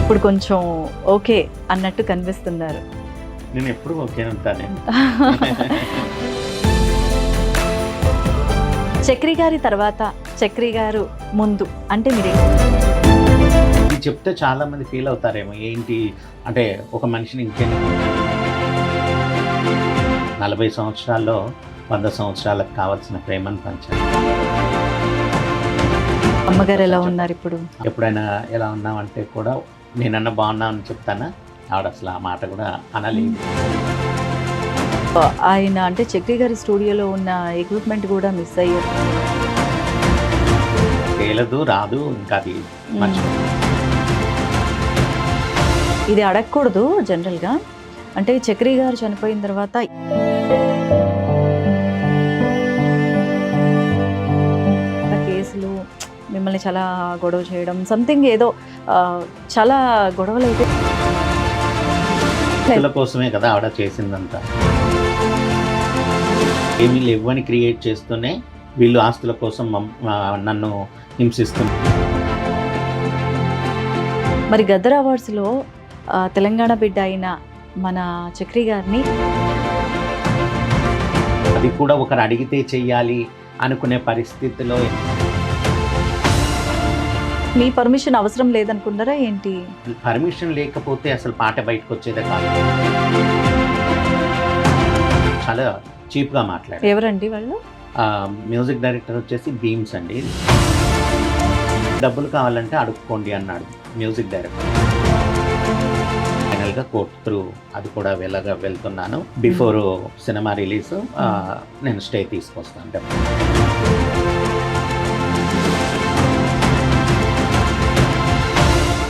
ఇప్పుడు కొంచెం ఓకే అన్నట్టు కనిపిస్తున్నారు. నేను ఎప్పుడు ఓకే ఉంటాను. చక్రి గారి తర్వాత చక్రి గారు ముందు అంటే మీరు ఇది చెప్తే చాలా మంది ఫీల్ అవుతారేమో, ఏంటి అంటే ఒక మనిషిని ఇంకెన్ని 40 సంవత్సరాల్లో 100 సంవత్సరాలకు కావాల్సిన ప్రేమను పంచాను. అమ్మగారు ఎలా ఉన్నారు ఇప్పుడు? ఎప్పుడైనా ఎలా ఉన్నామంటే కూడా నేనన్నా బాగున్నామని చెప్తానా, ఆవిడ అసలు ఆ మాట కూడా అనలేదు. ఆయన అంటే చక్రి గారి స్టూడియోలో ఉన్న ఎక్విప్మెంట్ కూడా మిస్ అయ్యారు. తేలదు రాదు, ఇంకా అది మర్చిపో. ఇది అడగకూడదు జనరల్గా. అంటే చక్రి గారు చనిపోయిన తర్వాత కేసులు మిమ్మల్ని చాలా గొడవ చేయడం సంథింగ్ ఏదో చాలా గొడవలు అయితే ఆస్తుల కోసమే కదా ఆవిడ చేసిందంతా. ఏమీ లేవని క్రియేట్ చేస్తూనే వీళ్ళు ఆస్తుల కోసం నన్ను హింసిస్తున్నారు. మరి గద్దర్ అవార్డ్స్లో తెలంగాణ బిడ్డ అయిన మన చక్రి గారిని అది కూడా ఒకరు అడిగితే చెయ్యాలి అనుకునే పరిస్థితిలో మీ పర్మిషన్ అవసరం లేదనుకున్నారా ఏంటి? పర్మిషన్ లేకపోతే అసలు పాట బయటకు వచ్చేదే కాదు. చాలా చీప్గా మాట్లాడారు. ఎవరండి వాళ్ళు? మ్యూజిక్ డైరెక్టర్ వచ్చేసి బీమ్స్ అండి. డబ్బులు కావాలంటే అడుక్కోండి అన్నాడు మ్యూజిక్ డైరెక్టర్. ఫైనల్గా కోర్ట్ త్రూ అది కూడా వెళ్తున్నాను. బిఫోర్ సినిమా రిలీజ్ నేను స్టే తీసుకొస్తాను.